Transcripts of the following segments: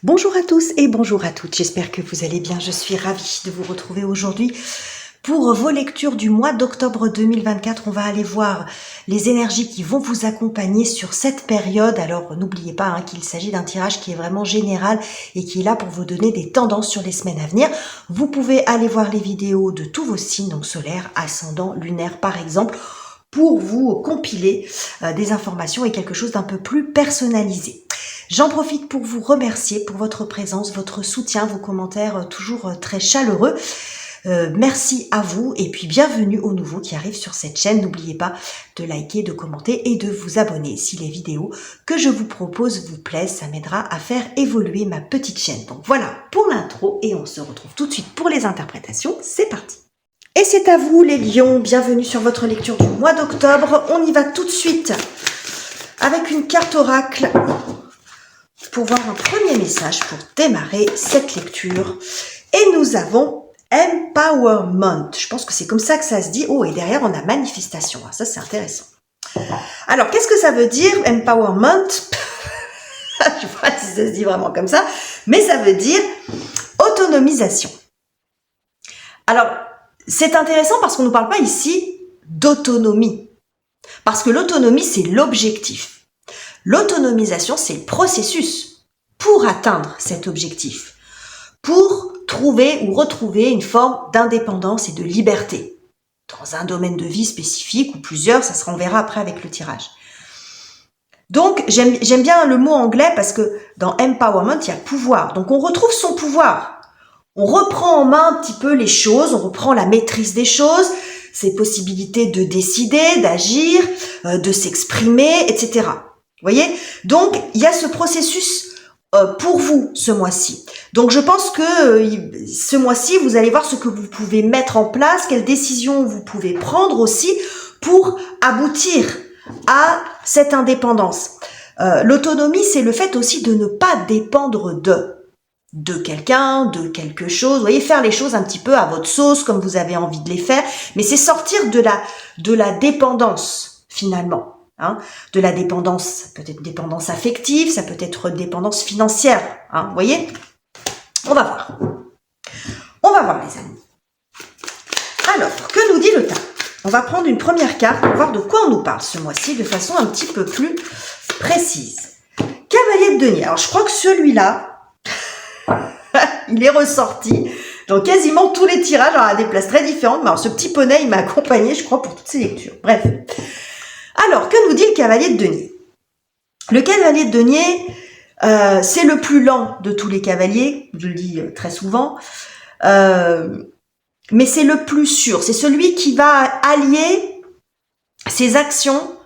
Bonjour à tous et bonjour à toutes, j'espère que vous allez bien. Je suis ravie de vous retrouver aujourd'hui pour vos lectures du mois d'octobre 2024. On va aller voir les énergies qui vont vous accompagner sur cette période. Alors n'oubliez pas qu'il s'agit d'un tirage qui est vraiment général et qui est là pour vous donner des tendances sur les semaines à venir. Vous pouvez aller voir les vidéos de tous vos signes, donc solaire, ascendant, lunaire par exemple, pour vous compiler des informations et quelque chose d'un peu plus personnalisé. J'en profite pour vous remercier pour votre présence, votre soutien, vos commentaires toujours très chaleureux. Merci à vous et puis bienvenue aux nouveaux qui arrivent sur cette chaîne. N'oubliez pas de liker, de commenter et de vous abonner si les vidéos que je vous propose vous plaisent. Ça m'aidera à faire évoluer ma petite chaîne. Donc voilà pour l'intro et on se retrouve tout de suite pour les interprétations. C'est parti! Et c'est à vous les lions, bienvenue sur votre lecture du mois d'octobre. On y va tout de suite avec une carte oracle pour voir un premier message pour démarrer cette lecture. Et nous avons Empowerment. Je pense que c'est comme ça que ça se dit. Oh, et derrière, on a manifestation. Ça, c'est intéressant. Alors, qu'est-ce que ça veut dire, Empowerment? Je ne sais pas si ça se dit vraiment comme ça, mais ça veut dire autonomisation. Alors, c'est intéressant parce qu'on ne nous parle pas ici d'autonomie. Parce que l'autonomie, c'est l'objectif. L'autonomisation, c'est le processus pour atteindre cet objectif, pour trouver ou retrouver une forme d'indépendance et de liberté dans un domaine de vie spécifique ou plusieurs, ça se renverra après avec le tirage. Donc, j'aime bien le mot anglais parce que dans Empowerment, il y a pouvoir. Donc, on retrouve son pouvoir. On reprend en main un petit peu les choses, on reprend la maîtrise des choses, ses possibilités de décider, d'agir, de s'exprimer, etc. Vous voyez? Donc, il y a ce processus pour vous ce mois-ci. Donc, je pense que ce mois-ci, vous allez voir ce que vous pouvez mettre en place, quelles décisions vous pouvez prendre aussi pour aboutir à cette indépendance. L'autonomie, c'est le fait aussi de ne pas dépendre de quelqu'un, de quelque chose. Vous voyez, faire les choses un petit peu à votre sauce, comme vous avez envie de les faire. Mais c'est sortir de la dépendance, finalement. De la dépendance, ça peut être dépendance affective, ça peut être dépendance financière. Vous voyez? On va voir. On va voir, les amis. Alors, que nous dit le tarot? On va prendre une première carte pour voir de quoi on nous parle ce mois-ci de façon un petit peu plus précise. Cavalier de denier. Alors, je crois que celui-là, il est ressorti dans quasiment tous les tirages, alors à des places très différentes. Mais alors, ce petit poney, il m'a accompagné, je crois, pour toutes ces lectures. Bref. Alors, que nous dit le cavalier de denier? Le cavalier de denier, c'est le plus lent de tous les cavaliers, je le dis très souvent, mais c'est le plus sûr. C'est celui qui va allier ses actions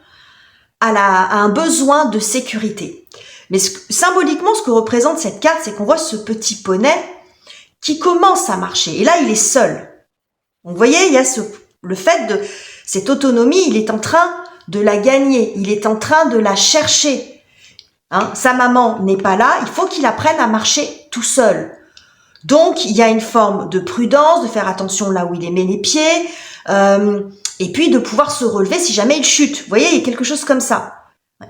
à un besoin de sécurité. Mais symboliquement, ce que représente cette carte, c'est qu'on voit ce petit poney qui commence à marcher. Et là, il est seul. Donc, vous voyez, il y a le fait de cette autonomie, il est en train de la gagner, il est en train de la chercher. Sa maman n'est pas là, il faut qu'il apprenne à marcher tout seul. Donc, il y a une forme de prudence, de faire attention là où il met les pieds, et puis de pouvoir se relever si jamais il chute. Vous voyez, il y a quelque chose comme ça.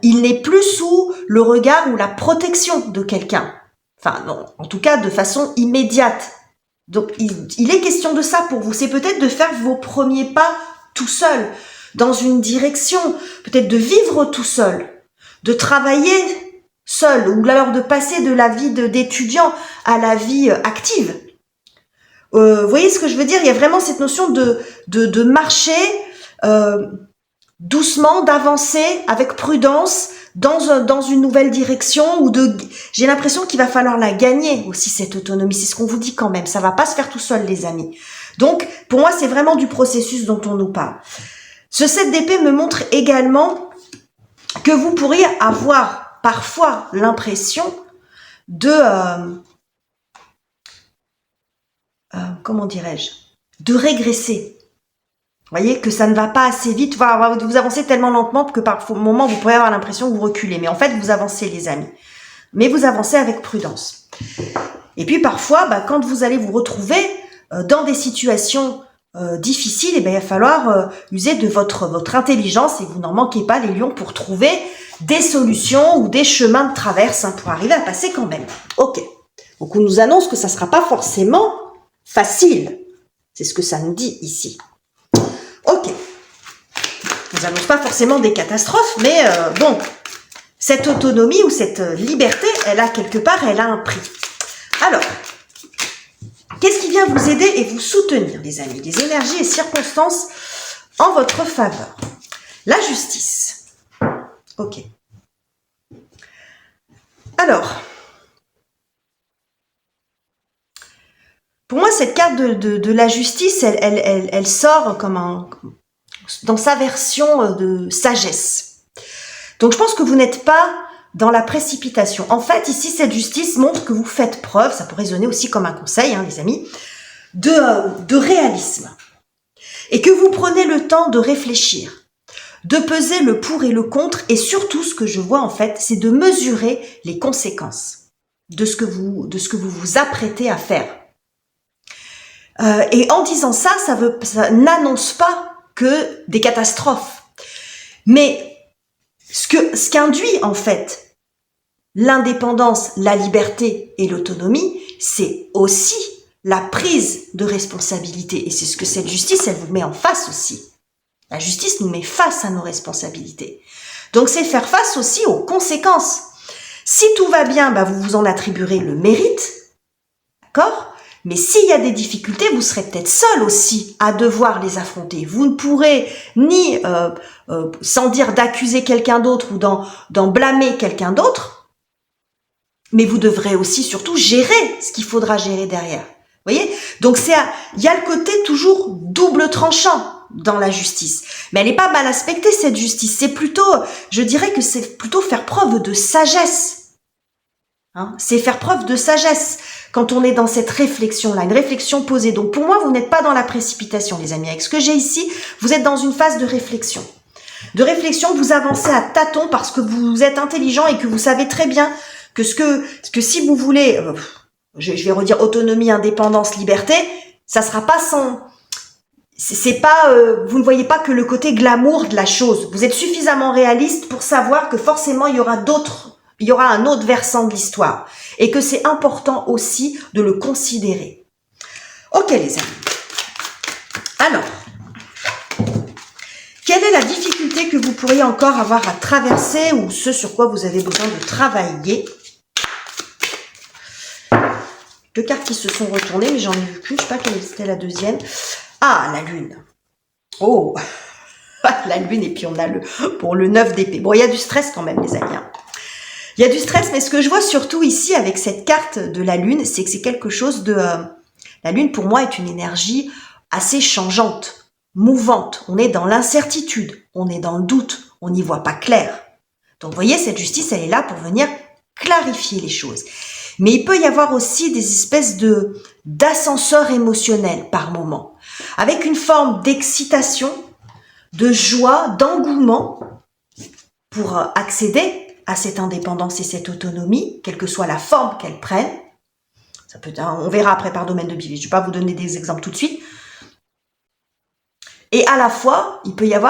Il n'est plus sous le regard ou la protection de quelqu'un. Enfin, non, en tout cas, de façon immédiate. Donc, il est question de ça pour vous. C'est peut-être de faire vos premiers pas tout seul, dans une direction, peut-être de vivre tout seul, de travailler seul, ou alors de passer de la vie d'étudiant à la vie active. Vous voyez ce que je veux dire? Il y a vraiment cette notion de marcher doucement, d'avancer avec prudence dans une nouvelle direction, j'ai l'impression qu'il va falloir la gagner aussi, cette autonomie. C'est ce qu'on vous dit quand même. Ça va pas se faire tout seul, les amis. Donc, pour moi, c'est vraiment du processus dont on nous parle. Ce 7 d'épée me montre également que vous pourriez avoir parfois l'impression de, comment dirais-je, de régresser. Vous voyez, que ça ne va pas assez vite. Vous avancez tellement lentement que par moment, vous pourrez avoir l'impression que vous reculez. Mais en fait, vous avancez, les amis. Mais vous avancez avec prudence. Et puis parfois, quand vous allez vous retrouver dans des situations difficile, il va falloir user de votre intelligence et vous n'en manquez pas les lions pour trouver des solutions ou des chemins de traverse pour arriver à passer quand même. Ok, Donc on nous annonce que ça ne sera pas forcément facile. C'est ce que ça nous dit ici. Ok. On nous annonce pas forcément des catastrophes, mais bon, cette autonomie ou cette liberté, elle a quelque part, elle a un prix. Alors, qu'est-ce qui vient vous aider et vous soutenir, les amis? Les énergies et circonstances en votre faveur. La justice. Ok. Alors, pour moi, cette carte de la justice, elle sort comme dans sa version de sagesse. Donc, je pense que vous n'êtes pas dans la précipitation. En fait, ici, cette justice montre que vous faites preuve, ça peut résonner aussi comme un conseil, hein, les amis, de réalisme. Et que vous prenez le temps de réfléchir, de peser le pour et le contre, et surtout, ce que je vois, en fait, c'est de mesurer les conséquences de ce que vous vous apprêtez à faire. Et en disant ça, ça n'annonce pas que des catastrophes. Mais ce qu'induit, en fait, l'indépendance, la liberté et l'autonomie, c'est aussi la prise de responsabilité. Et c'est ce que cette justice, elle vous met en face aussi. La justice nous met face à nos responsabilités. Donc, c'est faire face aussi aux conséquences. Si tout va bien, bah, vous vous en attribuerez le mérite. D'accord ? Mais s'il y a des difficultés, vous serez peut-être seul aussi à devoir les affronter. Vous ne pourrez ni, sans dire d'accuser quelqu'un d'autre ou d'en blâmer quelqu'un d'autre, mais vous devrez aussi surtout gérer ce qu'il faudra gérer derrière. Vous voyez ? Donc il y a le côté toujours double tranchant dans la justice. Mais elle n'est pas mal aspectée, cette justice. C'est plutôt, je dirais que c'est plutôt faire preuve de sagesse. Hein ? C'est faire preuve de sagesse quand on est dans cette réflexion-là, une réflexion posée. Donc pour moi, vous n'êtes pas dans la précipitation, les amis. Avec ce que j'ai ici, vous êtes dans une phase de réflexion. De réflexion, vous avancez à tâtons parce que vous êtes intelligent et que vous savez très bien que ce que si vous voulez, je vais redire autonomie, indépendance, liberté, ça sera pas sans... C'est pas, vous ne voyez pas que le côté glamour de la chose. Vous êtes suffisamment réaliste pour savoir que forcément il y aura un autre versant de l'histoire et que c'est important aussi de le considérer. Ok les amis. Alors, quelle est la difficulté que vous pourriez encore avoir à traverser ou ce sur quoi vous avez besoin de travailler? Deux cartes qui se sont retournées, mais j'en ai vu plus. Je ne sais pas quelle était la deuxième. Ah, la lune. Oh, la lune et puis on a pour le 9 d'épée. Bon, il y a du stress quand même les amis. Hein. Il y a du stress, mais ce que je vois surtout ici avec cette carte de la lune, c'est que c'est quelque chose de... la lune, pour moi, est une énergie assez changeante, mouvante. On est dans l'incertitude, on est dans le doute, on n'y voit pas clair. Donc, vous voyez, cette justice, elle est là pour venir clarifier les choses. Mais il peut y avoir aussi des espèces d'ascenseurs émotionnels par moment, avec une forme d'excitation, de joie, d'engouement pour accéder à cette indépendance et cette autonomie, quelle que soit la forme qu'elle prenne. Ça peut, on verra après par domaine de vie. Je ne vais pas vous donner des exemples tout de suite. Et à la fois,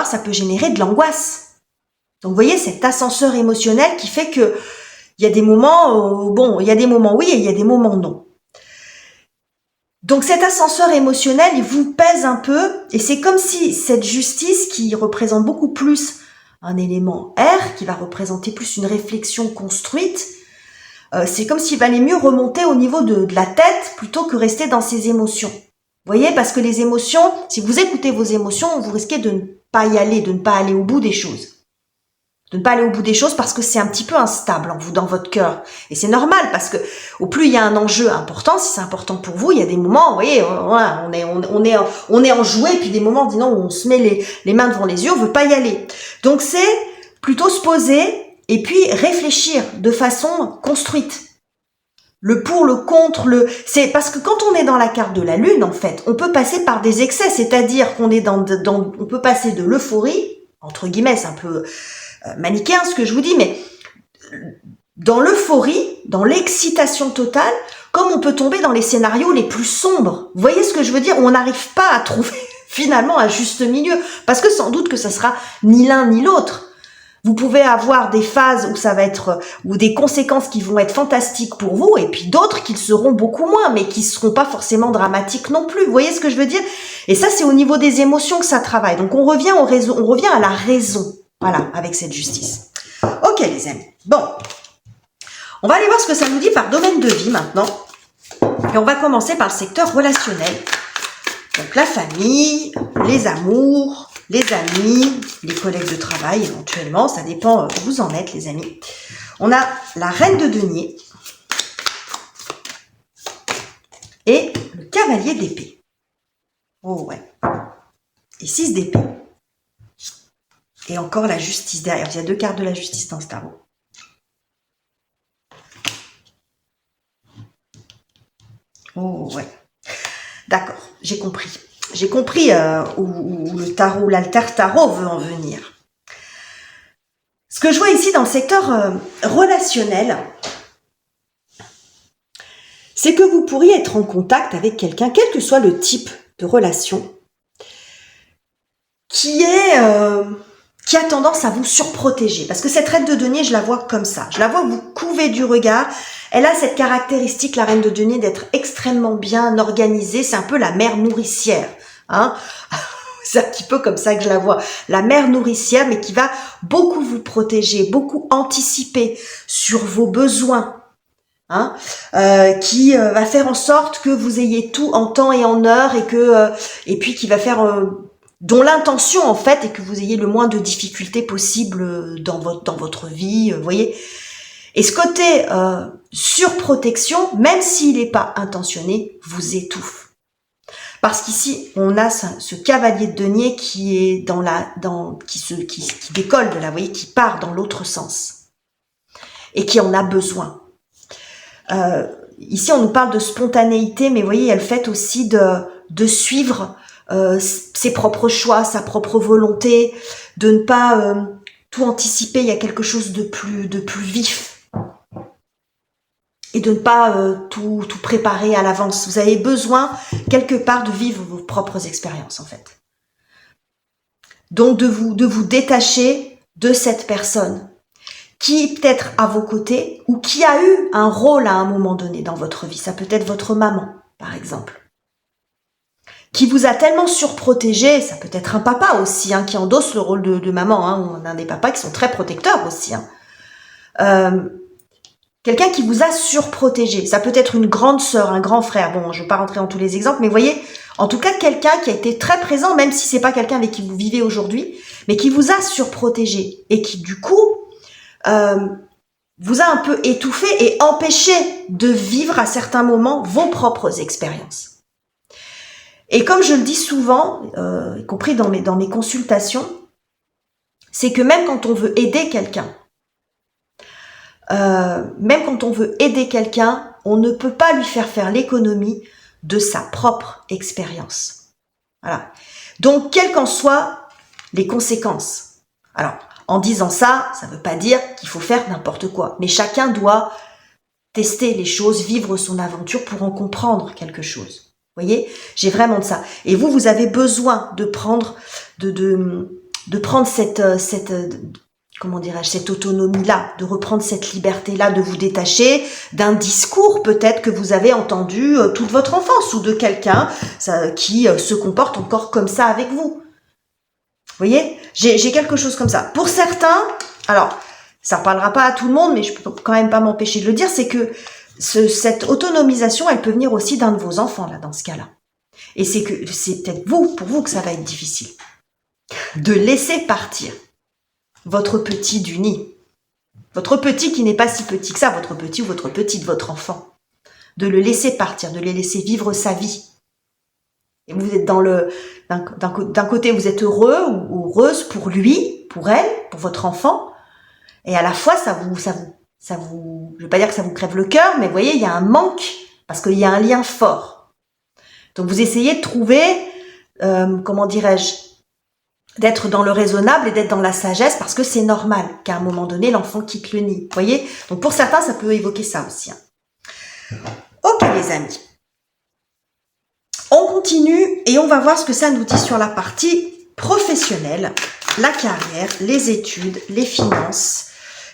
ça peut générer de l'angoisse. Donc, vous voyez, cet ascenseur émotionnel qui fait que il y a des moments, il y a des moments oui et il y a des moments non. Donc, cet ascenseur émotionnel, il vous pèse un peu et c'est comme si cette justice qui représente beaucoup plus un élément R, qui va représenter plus une réflexion construite, c'est comme s'il valait mieux remonter au niveau de la tête plutôt que rester dans ses émotions. Vous voyez, parce que les émotions, si vous écoutez vos émotions, vous risquez de ne pas y aller, de ne pas aller au bout des choses. De ne pas aller au bout des choses parce que c'est un petit peu instable en vous, dans votre cœur. Et c'est normal parce que au plus il y a un enjeu important, si c'est important pour vous, il y a des moments, vous voyez, on est enjoué, puis des moments, disons, où on se met les mains devant les yeux, on veut pas y aller. Donc c'est plutôt se poser et puis réfléchir de façon construite. Le pour, le contre, c'est parce que quand on est dans la carte de la lune, en fait, on peut passer par des excès, c'est-à-dire qu'on est on peut passer de l'euphorie, entre guillemets, c'est un peu manichéen ce que je vous dis, mais dans l'euphorie, dans l'excitation totale, comme on peut tomber dans les scénarios les plus sombres. Vous voyez ce que je veux dire? Où on n'arrive pas à trouver finalement un juste milieu, parce que sans doute que ça sera ni l'un ni l'autre. Vous pouvez avoir des phases où ça va être, ou des conséquences qui vont être fantastiques pour vous, et puis d'autres qui le seront beaucoup moins, mais qui seront pas forcément dramatiques non plus. Vous voyez ce que je veux dire? Et ça, c'est au niveau des émotions que ça travaille. Donc on revient on revient à la raison. Voilà, avec cette justice. Ok les amis. Bon. On va aller voir ce que ça nous dit par domaine de vie maintenant. Et on va commencer par le secteur relationnel. Donc la famille, les amours, les amis, les collègues de travail éventuellement, ça dépend où vous en êtes les amis. On a la reine de denier et le cavalier d'épée. Oh ouais. Et 6 d'épée. Et encore la justice derrière. Il y a 2 cartes de la justice dans ce tarot. Oh ouais. D'accord, j'ai compris. J'ai compris où le tarot, l'alter tarot veut en venir. Ce que je vois ici dans le secteur relationnel, c'est que vous pourriez être en contact avec quelqu'un, quel que soit le type de relation, qui a tendance à vous surprotéger. Parce que cette reine de denier, je la vois comme ça. Je la vois vous couver du regard. Elle a cette caractéristique, la reine de denier, d'être extrêmement bien organisée. C'est un peu la mère nourricière. Hein. C'est un petit peu comme ça que je la vois. La mère nourricière, mais qui va beaucoup vous protéger, beaucoup anticiper sur vos besoins. Hein, qui va faire en sorte que vous ayez tout en temps et en heure et puis qui va faire dont l'intention en fait est que vous ayez le moins de difficultés possible dans votre vie, vous voyez. Et ce côté surprotection, même s'il n'est pas intentionné, vous étouffe. Parce qu'ici, on a ce cavalier de denier qui est qui décolle de là, vous voyez, qui part dans l'autre sens et qui en a besoin. Ici, on nous parle de spontanéité, mais vous voyez, il y a le fait aussi de suivre ses propres choix, sa propre volonté, de ne pas tout anticiper. Il y a quelque chose de plus vif et de ne pas tout préparer à l'avance. Vous avez besoin quelque part de vivre vos propres expériences, en fait. Donc de vous détacher de cette personne qui peut-être à vos côtés ou qui a eu un rôle à un moment donné dans votre vie. Ça peut être votre maman, par exemple, qui vous a tellement surprotégé. Ça peut être un papa aussi, hein, qui endosse le rôle de maman. Hein. On a des papas qui sont très protecteurs aussi. Hein. Quelqu'un qui vous a surprotégé. Ça peut être une grande sœur, un grand frère. Bon, je ne vais pas rentrer dans tous les exemples, mais vous voyez, en tout cas, quelqu'un qui a été très présent, même si c'est pas quelqu'un avec qui vous vivez aujourd'hui, mais qui vous a surprotégé et qui, du coup, vous a un peu étouffé et empêché de vivre à certains moments vos propres expériences. Et comme je le dis souvent, y compris dans mes consultations, c'est que même quand on veut aider quelqu'un, on ne peut pas lui faire l'économie de sa propre expérience. Voilà. Donc, quelles qu'en soient les conséquences. Alors, en disant ça, ça ne veut pas dire qu'il faut faire n'importe quoi. Mais chacun doit tester les choses, vivre son aventure pour en comprendre quelque chose. Vous voyez, j'ai vraiment de ça. Et vous avez besoin de prendre, de prendre cette comment dirais-je, cette autonomie-là, de reprendre cette liberté-là, de vous détacher d'un discours peut-être que vous avez entendu toute votre enfance ou de quelqu'un qui se comporte encore comme ça avec vous. Vous voyez, j'ai quelque chose comme ça. Pour certains, alors, ça ne parlera pas à tout le monde, mais je peux quand même pas m'empêcher de le dire, c'est que cette autonomisation, elle peut venir aussi d'un de vos enfants, là, dans ce cas-là. Et c'est peut-être pour vous que ça va être difficile. De laisser partir votre petit du nid. Votre petit qui n'est pas si petit que ça, votre petit ou votre petite, votre enfant. De le laisser partir, de le laisser vivre sa vie. Et vous êtes d'un côté, vous êtes heureux ou heureuse pour lui, pour elle, pour votre enfant. Et à la fois, ça vous, je vais pas dire que ça vous crève le cœur, mais vous voyez, il y a un manque, parce qu'il y a un lien fort. Donc vous essayez de trouver, comment dirais-je, d'être dans le raisonnable et d'être dans la sagesse, parce que c'est normal qu'à un moment donné, l'enfant quitte le nid. Vous voyez? Donc pour certains, ça peut évoquer ça aussi. Hein. Ok les amis. On continue et on va voir ce que ça nous dit sur la partie professionnelle. la carrière, les études, les finances,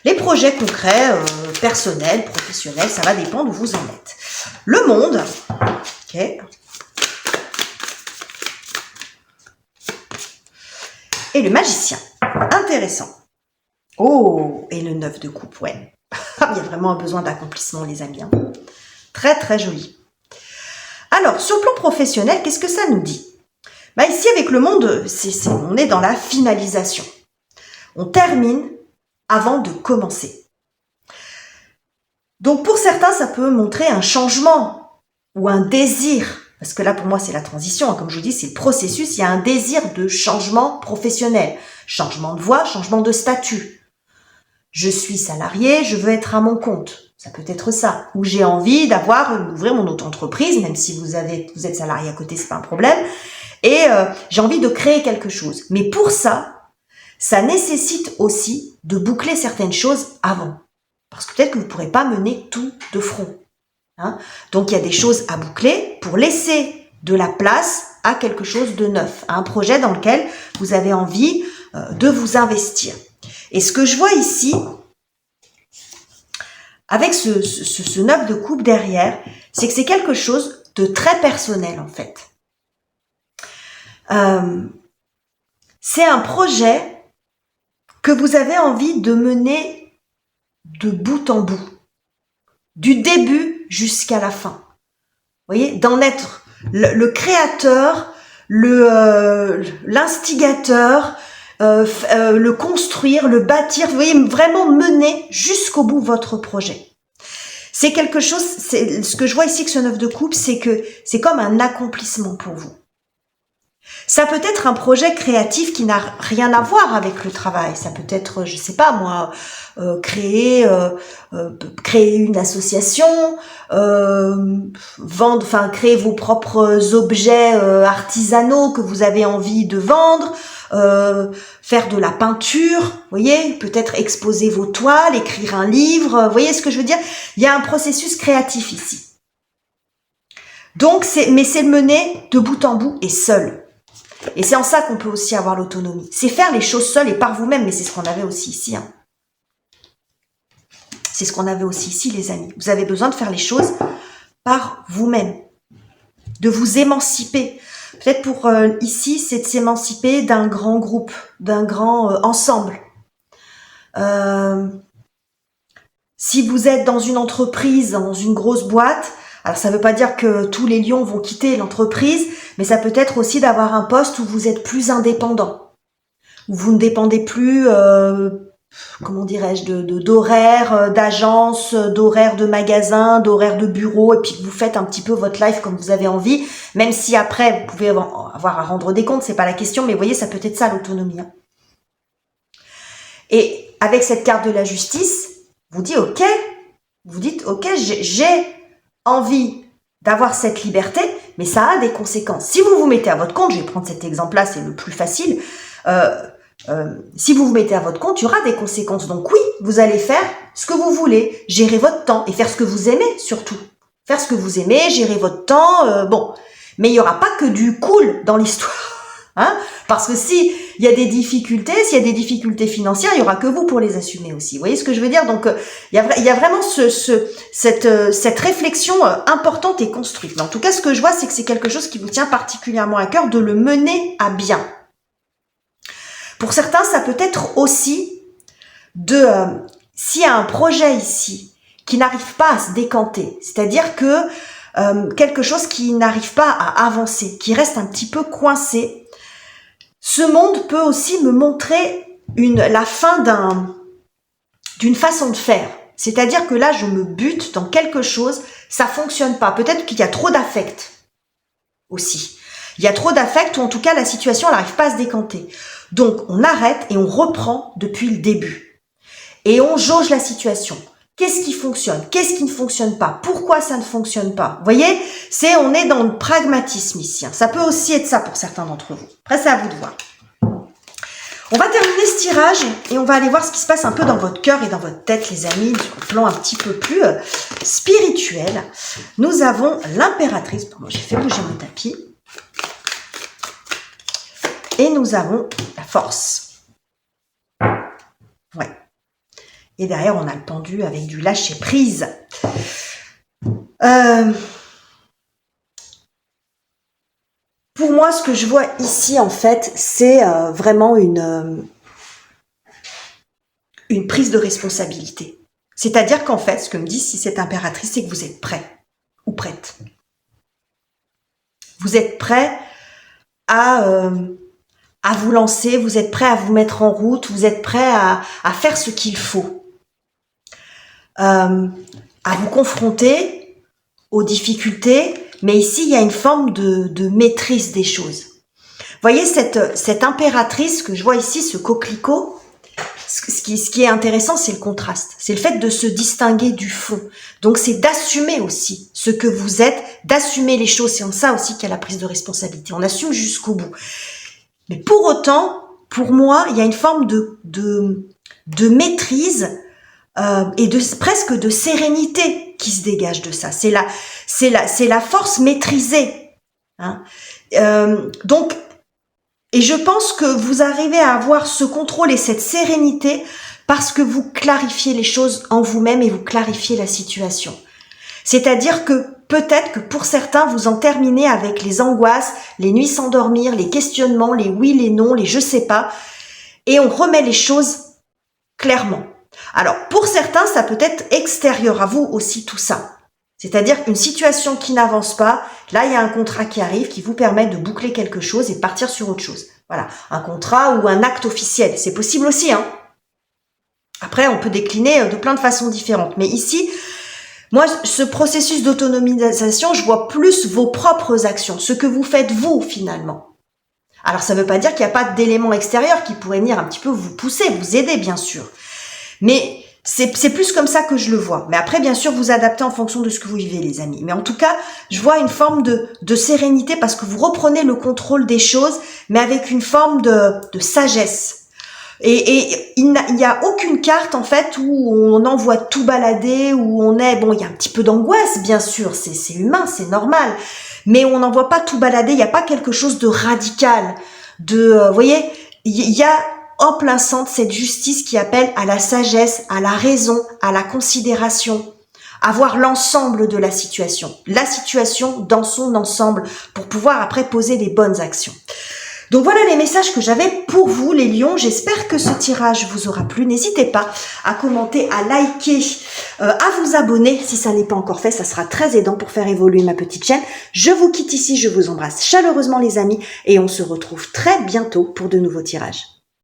les projets concrets, personnels, professionnels, ça va dépendre où vous en êtes. Le monde, ok. Et le magicien, intéressant. Oh, et le 9 de coupe, ouais. Il y a vraiment un besoin d'accomplissement, les amis. Hein. Très, très joli. Alors, sur le plan professionnel, qu'est-ce que ça nous dit? Bah, ici, avec le monde, on est dans la finalisation. On termine avant de commencer. Donc, pour certains, ça peut montrer un changement ou un désir. Parce que là, pour moi, c'est la transition. Hein. Comme je vous dis, c'est le processus. Il y a un désir de changement professionnel. Changement de voie, changement de statut. Je suis salarié, je veux être à mon compte. Ça peut être ça. Ou j'ai envie d'ouvrir mon auto-entreprise, même si vous êtes salarié à côté, c'est pas un problème. Et j'ai envie de créer quelque chose. Mais pour ça, ça nécessite aussi de boucler certaines choses avant. Parce que peut-être que vous ne pourrez pas mener tout de front. Hein. Donc, il y a des choses à boucler pour laisser de la place à quelque chose de neuf, à un projet dans lequel vous avez envie de vous investir. Et ce que je vois ici, avec ce 9 de coupe derrière, c'est que c'est quelque chose de très personnel en fait. C'est un projet que vous avez envie de mener de bout en bout, du début jusqu'à la fin. Vous voyez, d'en être le créateur, l'instigateur, le construire, le bâtir, vous voyez, vraiment mener jusqu'au bout votre projet. C'est quelque chose, ce que je vois ici que ce 9 de coupe, c'est que c'est comme un accomplissement pour vous. Ça peut être un projet créatif qui n'a rien à voir avec le travail. Ça peut être, je sais pas moi, créer une association, créer vos propres objets artisanaux que vous avez envie de vendre, faire de la peinture, vous voyez, peut-être exposer vos toiles, écrire un livre, vous voyez ce que je veux dire? Il y a un processus créatif ici. Donc, mais c'est le mener de bout en bout et seul. Et c'est en ça qu'on peut aussi avoir l'autonomie. C'est faire les choses seul et par vous-même, mais c'est ce qu'on avait aussi ici. Hein. C'est ce qu'on avait aussi ici, les amis. Vous avez besoin de faire les choses par vous-même, de vous émanciper. Peut-être pour ici, c'est de s'émanciper d'un grand groupe, d'un grand ensemble. Si vous êtes dans une entreprise, dans une grosse boîte, alors ça ne veut pas dire que tous les lions vont quitter l'entreprise, mais ça peut être aussi d'avoir un poste où vous êtes plus indépendant, où vous ne dépendez plus, comment dirais-je, d'horaires d'agence, d'horaires de magasin, d'horaires de bureau, et puis que vous faites un petit peu votre life comme vous avez envie, même si après vous pouvez avoir à rendre des comptes, c'est pas la question, mais vous voyez, ça peut être ça l'autonomie. Hein. Et avec cette carte de la justice, vous dites ok, j'ai envie d'avoir cette liberté, mais ça a des conséquences. Si vous vous mettez à votre compte, je vais prendre cet exemple-là, c'est le plus facile. Si vous vous mettez à votre compte, il y aura des conséquences. Donc oui, vous allez faire ce que vous voulez, gérer votre temps et faire ce que vous aimez surtout. Faire ce que vous aimez, gérer votre temps, bon. Mais il n'y aura pas que du cool dans l'histoire. Hein, parce que s'il y a des difficultés, s'il y a des difficultés financières, il y aura que vous pour les assumer aussi. Vous voyez ce que je veux dire? Donc il y a vraiment cette réflexion importante et construite. Mais en tout cas, ce que je vois, c'est que c'est quelque chose qui vous tient particulièrement à cœur de le mener à bien. Pour certains, ça peut être aussi s'il y a un projet ici qui n'arrive pas à se décanter, c'est-à-dire que quelque chose qui n'arrive pas à avancer, qui reste un petit peu coincé. Ce monde peut aussi me montrer la fin d'une façon de faire. C'est-à-dire que là, je me bute dans quelque chose, ça fonctionne pas. Peut-être qu'il y a trop d'affect aussi. Il y a trop d'affect ou en tout cas, la situation n'arrive pas à se décanter. Donc, on arrête et on reprend depuis le début. Et on jauge la situation. Qu'est-ce qui fonctionne? Qu'est-ce qui ne fonctionne pas? Pourquoi ça ne fonctionne pas? Vous voyez, on est dans le pragmatisme ici. Ça peut aussi être ça pour certains d'entre vous. Après, c'est à vous de voir. On va terminer ce tirage et on va aller voir ce qui se passe un peu dans votre cœur et dans votre tête, les amis, sur le plan un petit peu plus spirituel. Nous avons l'impératrice. Bon, j'ai fait bouger mon tapis. Et nous avons la force. Et derrière, on a le pendu avec du lâcher prise. Pour moi, ce que je vois ici, en fait, c'est vraiment une prise de responsabilité. C'est-à-dire qu'en fait, ce que me dit si cette impératrice, c'est que vous êtes prêt ou prête. Vous êtes prêt à vous lancer, vous êtes prêt à vous mettre en route, vous êtes prêt à faire ce qu'il faut. À vous confronter aux difficultés, mais ici, il y a une forme de maîtrise des choses. Vous voyez, cette impératrice que je vois ici, ce coquelicot, ce qui est intéressant, c'est le contraste. C'est le fait de se distinguer du fond. Donc, c'est d'assumer aussi ce que vous êtes, d'assumer les choses. C'est en ça aussi qu'il y a la prise de responsabilité. On assume jusqu'au bout. Mais pour autant, pour moi, il y a une forme de maîtrise et presque de sérénité qui se dégage de ça. C'est la force maîtrisée. Hein. Donc, et je pense que vous arrivez à avoir ce contrôle et cette sérénité parce que vous clarifiez les choses en vous-même et vous clarifiez la situation. C'est-à-dire que peut-être que pour certains, vous en terminez avec les angoisses, les nuits sans dormir, les questionnements, les oui, les non, les je sais pas, et on remet les choses clairement. Alors, pour certains, ça peut être extérieur à vous aussi tout ça. C'est-à-dire une situation qui n'avance pas, là il y a un contrat qui arrive qui vous permet de boucler quelque chose et partir sur autre chose. Voilà, un contrat ou un acte officiel, c'est possible aussi. Hein. Après, on peut décliner de plein de façons différentes. Mais ici, moi, ce processus d'autonomisation, je vois plus vos propres actions, ce que vous faites vous finalement. Alors ça ne veut pas dire qu'il n'y a pas d'éléments extérieurs qui pourraient venir un petit peu vous pousser, vous aider bien sûr. Mais c'est plus comme ça que je le vois. Mais après, bien sûr, vous adaptez en fonction de ce que vous vivez, les amis. Mais en tout cas, je vois une forme de sérénité parce que vous reprenez le contrôle des choses, mais avec une forme de sagesse. Et il n'y a aucune carte, en fait, où on envoie tout balader, où on est... Bon, il y a un petit peu d'angoisse, bien sûr, c'est humain, c'est normal. Mais on n'envoie pas tout balader, il n'y a pas quelque chose de radical. Vous voyez, il y a... en plein centre cette justice qui appelle à la sagesse, à la raison, à la considération, à voir l'ensemble de la situation dans son ensemble pour pouvoir après poser les bonnes actions. Donc voilà les messages que j'avais pour vous les lions, j'espère que ce tirage vous aura plu, n'hésitez pas à commenter, à liker, à vous abonner si ça n'est pas encore fait, ça sera très aidant pour faire évoluer ma petite chaîne. Je vous quitte ici, je vous embrasse chaleureusement les amis et on se retrouve très bientôt pour de nouveaux tirages.